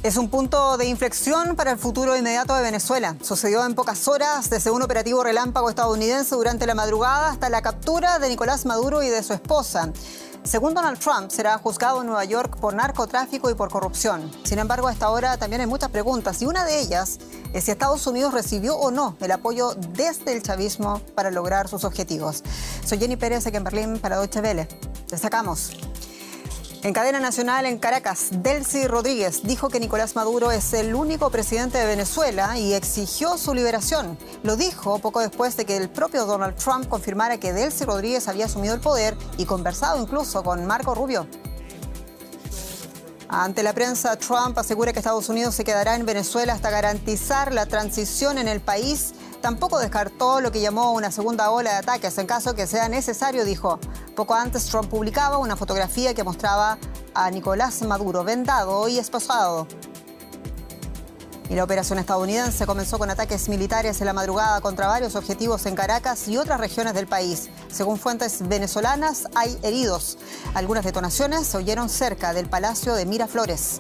Es un punto de inflexión para el futuro inmediato de Venezuela. Sucedió en pocas horas, desde un operativo relámpago estadounidense durante la madrugada hasta la captura de Nicolás Maduro y de su esposa. Según Donald Trump, será juzgado en Nueva York por narcotráfico y por corrupción. Sin embargo, hasta ahora también hay muchas preguntas y una de ellas es si Estados Unidos recibió o no el apoyo desde el chavismo para lograr sus objetivos. Soy Jenny Pérez, aquí en Berlín para Deutsche Welle. Destacamos. En cadena nacional en Caracas, Delcy Rodríguez dijo que Nicolás Maduro es el único presidente de Venezuela y exigió su liberación. Lo dijo poco después de que el propio Donald Trump confirmara que Delcy Rodríguez había asumido el poder y conversado incluso con Marco Rubio. Ante la prensa, Trump asegura que Estados Unidos se quedará en Venezuela hasta garantizar la transición en el país. Tampoco descartó lo que llamó una segunda ola de ataques en caso que sea necesario, dijo. Poco antes, Trump publicaba una fotografía que mostraba a Nicolás Maduro vendado y esposado. Y la operación estadounidense comenzó con ataques militares en la madrugada contra varios objetivos en Caracas y otras regiones del país. Según fuentes venezolanas, hay heridos. Algunas detonaciones se oyeron cerca del Palacio de Miraflores.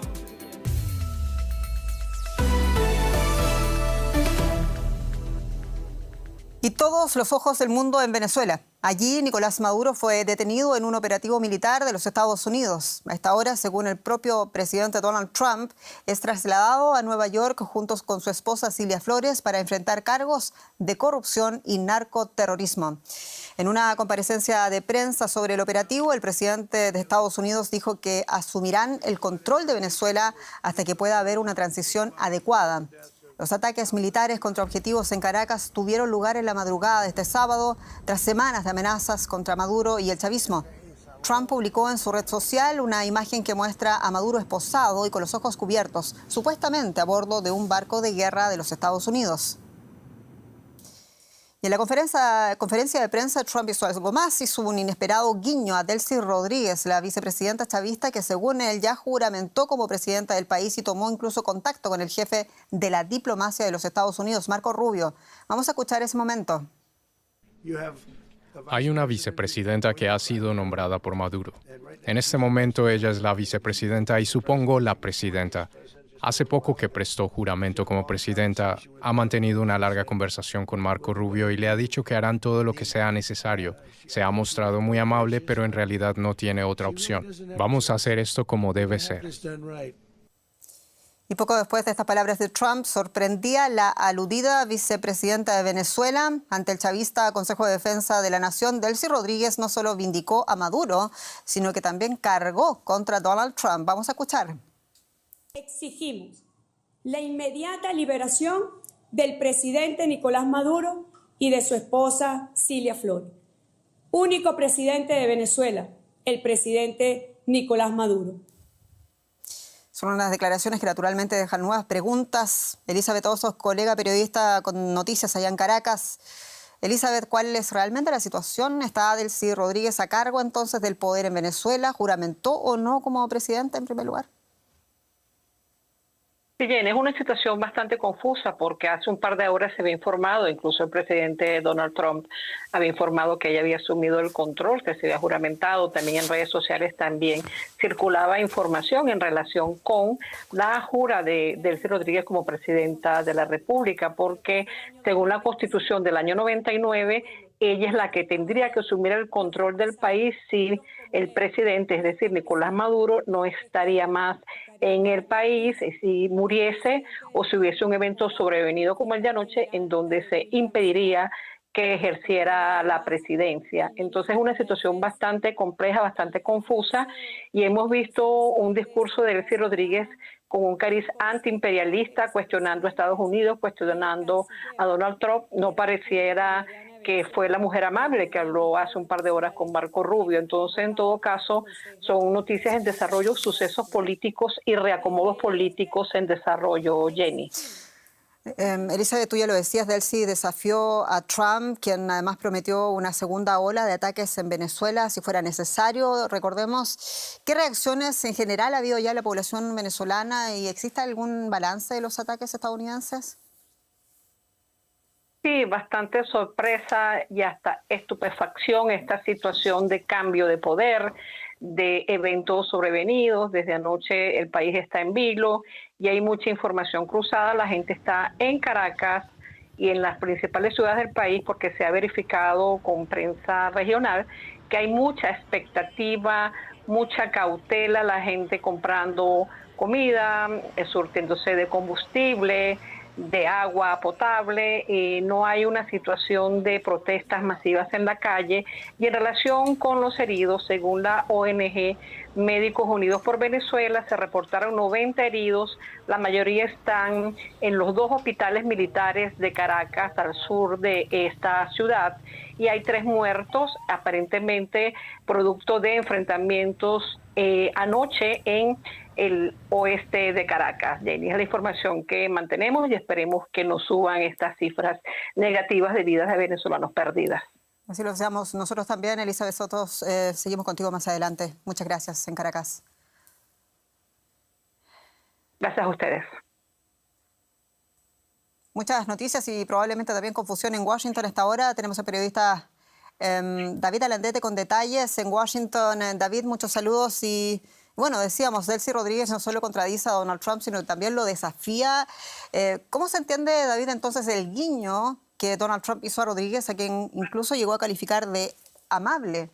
Y todos los ojos del mundo en Venezuela. Allí, Nicolás Maduro fue detenido en un operativo militar de los Estados Unidos. A esta hora, según el propio presidente Donald Trump, es trasladado a Nueva York junto con su esposa Cilia Flores para enfrentar cargos de corrupción y narcoterrorismo. En una comparecencia de prensa sobre el operativo, el presidente de Estados Unidos dijo que asumirán el control de Venezuela hasta que pueda haber una transición adecuada. Los ataques militares contra objetivos en Caracas tuvieron lugar en la madrugada de este sábado, tras semanas de amenazas contra Maduro y el chavismo. Trump publicó en su red social una imagen que muestra a Maduro esposado y con los ojos cubiertos, supuestamente a bordo de un barco de guerra de los Estados Unidos. Y en la conferencia de prensa, Trump hizo algo más, hizo un inesperado guiño a Delcy Rodríguez, la vicepresidenta chavista que según él ya juramentó como presidenta del país y tomó incluso contacto con el jefe de la diplomacia de los Estados Unidos, Marco Rubio. Vamos a escuchar ese momento. Hay una vicepresidenta que ha sido nombrada por Maduro. En este momento ella es la vicepresidenta y supongo la presidenta. Hace poco que prestó juramento como presidenta, ha mantenido una larga conversación con Marco Rubio y le ha dicho que harán todo lo que sea necesario. Se ha mostrado muy amable, pero en realidad no tiene otra opción. Vamos a hacer esto como debe ser. Y poco después de estas palabras de Trump, sorprendía la aludida vicepresidenta de Venezuela. Ante el chavista Consejo de Defensa de la Nación, Delcy Rodríguez no solo vindicó a Maduro, sino que también cargó contra Donald Trump. Vamos a escuchar. Exigimos la inmediata liberación del presidente Nicolás Maduro y de su esposa Cilia Flores. Único presidente de Venezuela, el presidente Nicolás Maduro. Son unas declaraciones que naturalmente dejan nuevas preguntas. Elizabeth Osos, colega periodista con noticias allá en Caracas. Elizabeth, ¿cuál es realmente la situación? ¿Está Delcy Rodríguez a cargo entonces del poder en Venezuela? ¿Juramentó o no como presidente en primer lugar? Sí, bien, es una situación bastante confusa porque hace un par de horas se había informado, incluso el presidente Donald Trump había informado que ella había asumido el control, que se había juramentado. También en redes sociales también circulaba información en relación con la jura de Delcy Rodríguez como presidenta de la República, porque según la Constitución del año 99, ella es la que tendría que asumir el control del país si el presidente, es decir, Nicolás Maduro, no estaría más en el país, si muriese o si hubiese un evento sobrevenido como el de anoche en donde se impediría que ejerciera la presidencia. Entonces es una situación bastante compleja, bastante confusa, y hemos visto un discurso de Delcy Rodríguez con un cariz antiimperialista, cuestionando a Estados Unidos, cuestionando a Donald Trump. No pareciera que fue la mujer amable que habló hace un par de horas con Marco Rubio. Entonces, en todo caso, son noticias en desarrollo, sucesos políticos y reacomodos políticos en desarrollo, Jenny. Elizabeth, tú ya lo decías, Delcy desafió a Trump, quien además prometió una segunda ola de ataques en Venezuela si fuera necesario. Recordemos, ¿qué reacciones en general ha habido ya en la población venezolana y existe algún balance de los ataques estadounidenses? Sí, bastante sorpresa y hasta estupefacción esta situación de cambio de poder. de eventos sobrevenidos. Desde anoche el país está en vilo y hay mucha información cruzada. La gente está en Caracas y en las principales ciudades del país porque se ha verificado con prensa regional que hay mucha expectativa, mucha cautela, la gente comprando comida, surtiéndose de combustible, de agua potable, no hay una situación de protestas masivas en la calle. Y en relación con los heridos, según la ONG Médicos Unidos por Venezuela, se reportaron 90 heridos, la mayoría están en los 2 hospitales militares de Caracas, al sur de esta ciudad, y hay 3 muertos, aparentemente producto de enfrentamientos anoche en el oeste de Caracas. Jenny, es la información que mantenemos y esperemos que no suban estas cifras negativas de vidas de venezolanos perdidas. Así lo deseamos nosotros también. Elizabeth Sotos, seguimos contigo más adelante. Muchas gracias en Caracas. Gracias a ustedes. Muchas noticias y probablemente también confusión en Washington a esta hora. Tenemos al periodista David Alandete con detalles en Washington. David, muchos saludos y bueno, decíamos, Delcy Rodríguez no solo contradice a Donald Trump, sino que también lo desafía. ¿Cómo se entiende, David, entonces el guiño que Donald Trump hizo a Rodríguez, a quien incluso llegó a calificar de amable?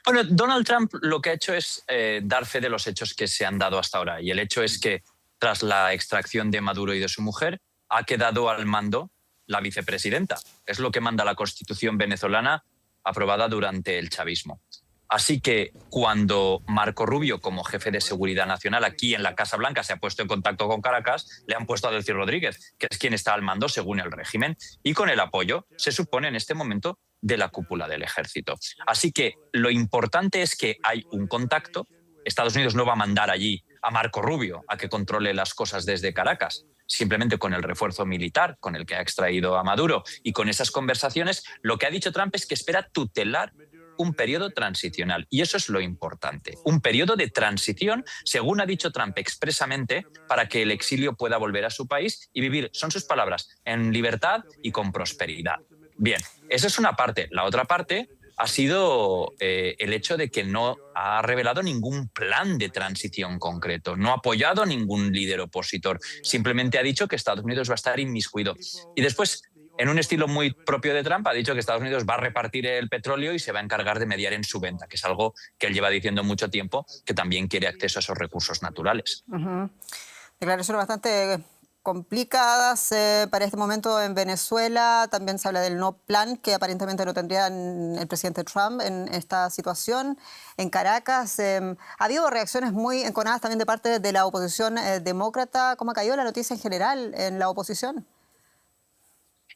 Bueno, Donald Trump lo que ha hecho es dar fe de los hechos que se han dado hasta ahora. Y el hecho es que tras la extracción de Maduro y de su mujer, ha quedado al mando la vicepresidenta. Es lo que manda la Constitución venezolana aprobada durante el chavismo. Así que cuando Marco Rubio, como jefe de seguridad nacional aquí en la Casa Blanca, se ha puesto en contacto con Caracas, le han puesto a Delcy Rodríguez, que es quien está al mando según el régimen, y con el apoyo, se supone en este momento, de la cúpula del ejército. Así que lo importante es que hay un contacto. Estados Unidos no va a mandar allí a Marco Rubio a que controle las cosas desde Caracas. Simplemente con el refuerzo militar con el que ha extraído a Maduro y con esas conversaciones, lo que ha dicho Trump es que espera tutelar un periodo transicional. Y eso es lo importante. Un periodo de transición, según ha dicho Trump expresamente, para que el exilio pueda volver a su país y vivir, son sus palabras, en libertad y con prosperidad. Bien, esa es una parte. La otra parte ha sido el hecho de que no ha revelado ningún plan de transición concreto, no ha apoyado a ningún líder opositor, simplemente ha dicho que Estados Unidos va a estar inmiscuido. Y después, en un estilo muy propio de Trump, ha dicho que Estados Unidos va a repartir el petróleo y se va a encargar de mediar en su venta, que es algo que él lleva diciendo mucho tiempo, que también quiere acceso a esos recursos naturales. Declaraciones bastante complicadas para este momento en Venezuela. También se habla del no plan que aparentemente no tendría el presidente Trump en esta situación. En Caracas ha habido reacciones muy enconadas también de parte de la oposición demócrata. ¿Cómo ha caído la noticia en general en la oposición?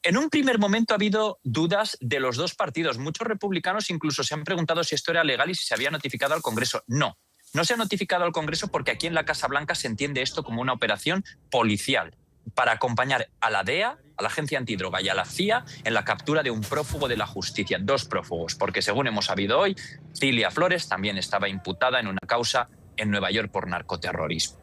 En un primer momento ha habido dudas de los dos partidos. Muchos republicanos incluso se han preguntado si esto era legal y si se había notificado al Congreso. No. No se ha notificado al Congreso porque aquí en la Casa Blanca se entiende esto como una operación policial para acompañar a la DEA, a la Agencia Antidroga y a la CIA en la captura de un prófugo de la justicia. 2 prófugos, porque según hemos sabido hoy, Cilia Flores también estaba imputada en una causa en Nueva York por narcoterrorismo.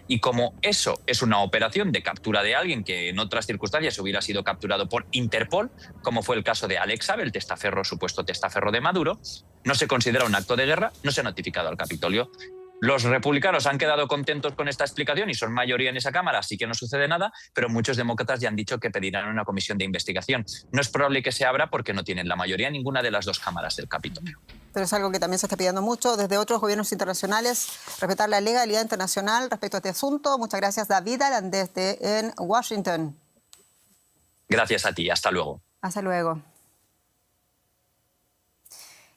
Y como eso es una operación de captura de alguien que en otras circunstancias hubiera sido capturado por Interpol, como fue el caso de Alex Saab, el testaferro, supuesto testaferro de Maduro, no se considera un acto de guerra, no se ha notificado al Capitolio. Los republicanos han quedado contentos con esta explicación y son mayoría en esa Cámara, así que no sucede nada, pero muchos demócratas ya han dicho que pedirán una comisión de investigación. No es probable que se abra porque no tienen la mayoría en ninguna de las 2 cámaras del Capitolio. Pero es algo que también se está pidiendo mucho desde otros gobiernos internacionales, respetar la legalidad internacional respecto a este asunto. Muchas gracias, David Alandés, en Washington. Gracias a ti. Hasta luego. Hasta luego.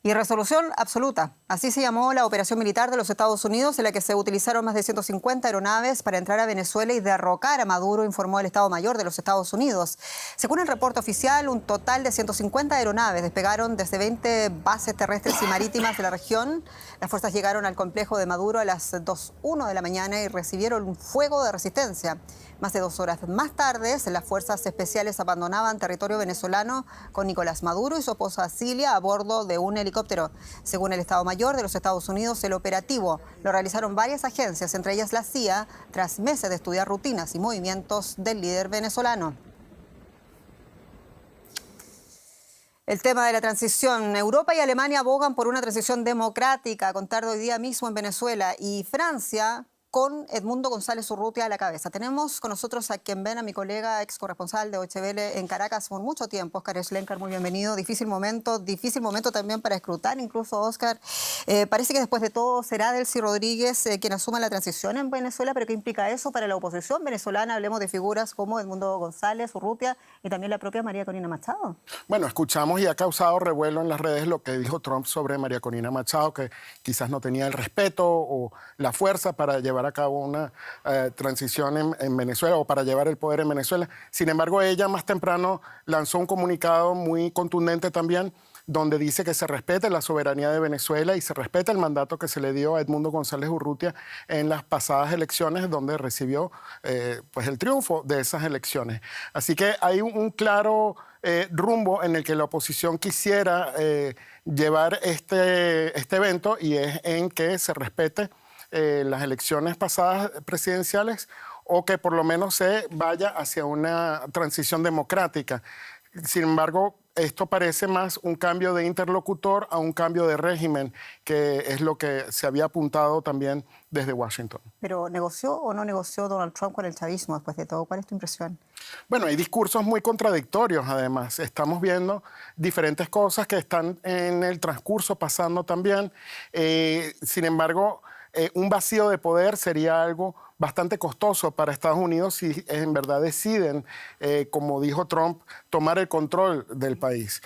Y resolución absoluta. Así se llamó la operación militar de los Estados Unidos en la que se utilizaron más de 150 aeronaves para entrar a Venezuela y derrocar a Maduro, informó el Estado Mayor de los Estados Unidos. Según el reporte oficial, un total de 150 aeronaves despegaron desde 20 bases terrestres y marítimas de la región. Las fuerzas llegaron al complejo de Maduro a las 2:01 de la mañana y recibieron un fuego de resistencia. Más de 2 horas más tarde, las fuerzas especiales abandonaban territorio venezolano con Nicolás Maduro y su esposa Cilia a bordo de un helicóptero. Según el Estado Mayor de los Estados Unidos, el operativo lo realizaron varias agencias, entre ellas la CIA, tras meses de estudiar rutinas y movimientos del líder venezolano. El tema de la transición. Europa y Alemania abogan por una transición democrática, a contar de hoy día mismo en Venezuela, y Francia con Edmundo González Urrutia a la cabeza. Tenemos con nosotros a quien ven, a mi colega ex corresponsal de Deutsche Welle en Caracas por mucho tiempo, Óscar Schlenker, muy bienvenido. Difícil momento también para escrutar, incluso, Óscar. Parece que después de todo será Delcy Rodríguez quien asuma la transición en Venezuela, pero ¿qué implica eso para la oposición venezolana? Hablemos de figuras como Edmundo González Urrutia y también la propia María Corina Machado. Bueno, escuchamos y ha causado revuelo en las redes lo que dijo Trump sobre María Corina Machado, que quizás no tenía el respeto o la fuerza para llevar a cabo una transición en Venezuela o para llevar el poder en Venezuela. Sin embargo, ella más temprano lanzó un comunicado muy contundente también, donde dice que se respete la soberanía de Venezuela y se respeta el mandato que se le dio a Edmundo González Urrutia en las pasadas elecciones, donde recibió pues el triunfo de esas elecciones. Así que hay un claro rumbo en el que la oposición quisiera llevar este evento, y es en que se respete las elecciones pasadas presidenciales, o que por lo menos se vaya hacia una transición democrática. Sin embargo, esto parece más un cambio de interlocutor a un cambio de régimen, que es lo que se había apuntado también desde Washington. ¿Pero negoció o no negoció Donald Trump con el chavismo después de todo? ¿Cuál es tu impresión? Bueno, hay discursos muy contradictorios, además. Estamos viendo diferentes cosas que están en el transcurso pasando también. Sin embargo, un vacío de poder sería algo bastante costoso para Estados Unidos si en verdad deciden, como dijo Trump, tomar el control del país.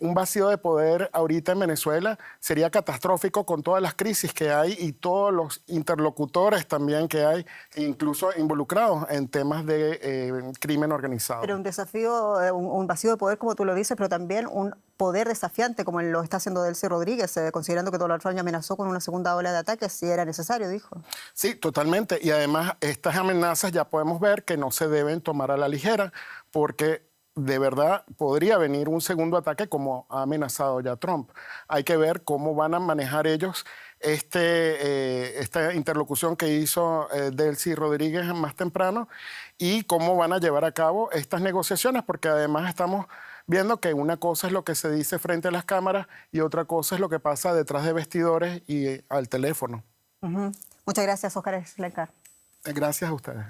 Un vacío de poder ahorita en Venezuela sería catastrófico, con todas las crisis que hay y todos los interlocutores también que hay, incluso involucrados en temas de crimen organizado. Pero un desafío, un vacío de poder, como tú lo dices, pero también un poder desafiante, como lo está haciendo Delcy Rodríguez, considerando que Donald Trump amenazó con una segunda ola de ataques si era necesario, dijo. Sí, totalmente. Y además, estas amenazas ya podemos ver que no se deben tomar a la ligera, porque de verdad podría venir un segundo ataque, como ha amenazado ya Trump. Hay que ver cómo van a manejar ellos esta interlocución que hizo Delcy Rodríguez más temprano, y cómo van a llevar a cabo estas negociaciones, porque además estamos viendo que una cosa es lo que se dice frente a las cámaras y otra cosa es lo que pasa detrás de vestidores y al teléfono. Muchas gracias, Óscar Schlenker. Gracias a ustedes.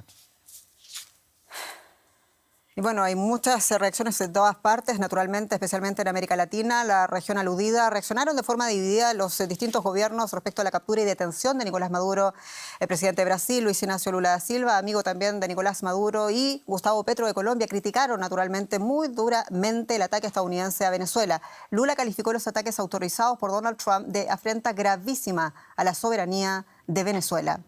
Y bueno, hay muchas reacciones de todas partes, naturalmente, especialmente en América Latina. La región aludida reaccionaron de forma dividida los distintos gobiernos respecto a la captura y detención de Nicolás Maduro, el presidente de Brasil, Luis Ignacio Lula da Silva, amigo también de Nicolás Maduro, y Gustavo Petro de Colombia, criticaron naturalmente muy duramente el ataque estadounidense a Venezuela. Lula calificó los ataques autorizados por Donald Trump de afrenta gravísima a la soberanía de Venezuela.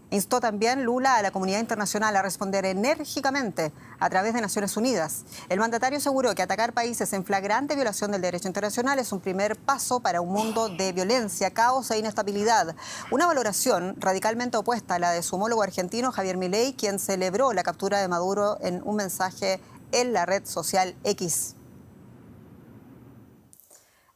Instó también Lula a la comunidad internacional a responder enérgicamente a través de Naciones Unidas. El mandatario aseguró que atacar países en flagrante violación del derecho internacional es un primer paso para un mundo de violencia, caos e inestabilidad. Una valoración radicalmente opuesta a la de su homólogo argentino Javier Milei, quien celebró la captura de Maduro en un mensaje en la red social X.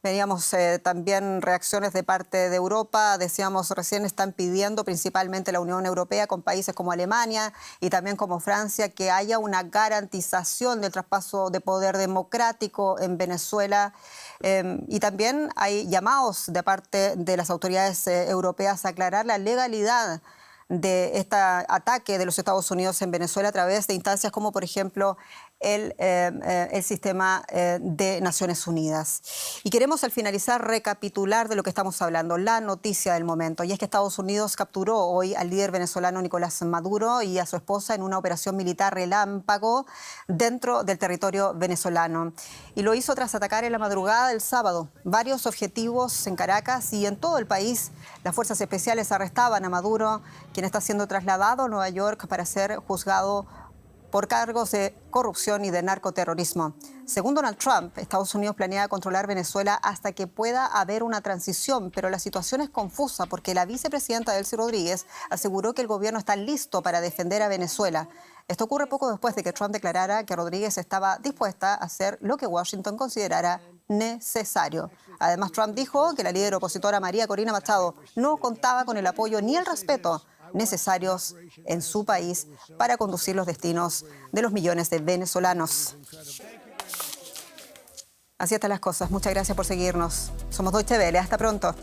Veníamos también reacciones de parte de Europa. Decíamos recién, están pidiendo principalmente la Unión Europea con países como Alemania y también como Francia que haya una garantización del traspaso de poder democrático en Venezuela. Y también hay llamados de parte de las autoridades europeas a aclarar la legalidad de este ataque de los Estados Unidos en Venezuela a través de instancias como, por ejemplo, el sistema de Naciones Unidas. Y queremos al finalizar recapitular de lo que estamos hablando, la noticia del momento, y es que Estados Unidos capturó hoy al líder venezolano Nicolás Maduro y a su esposa en una operación militar relámpago dentro del territorio venezolano. Y lo hizo tras atacar en la madrugada del sábado varios objetivos en Caracas y en todo el país. Las fuerzas especiales arrestaban a Maduro, quien está siendo trasladado a Nueva York para ser juzgado por cargos de corrupción y de narcoterrorismo. Según Donald Trump, Estados Unidos planea controlar Venezuela hasta que pueda haber una transición, pero la situación es confusa porque la vicepresidenta Delcy Rodríguez aseguró que el gobierno está listo para defender a Venezuela. Esto ocurre poco después de que Trump declarara que Rodríguez estaba dispuesta a hacer lo que Washington considerara necesario. Además, Trump dijo que la líder opositora María Corina Machado no contaba con el apoyo ni el respeto necesarios en su país para conducir los destinos de los millones de venezolanos. Así están las cosas. Muchas gracias por seguirnos. Somos Deutsche Welle. Hasta pronto.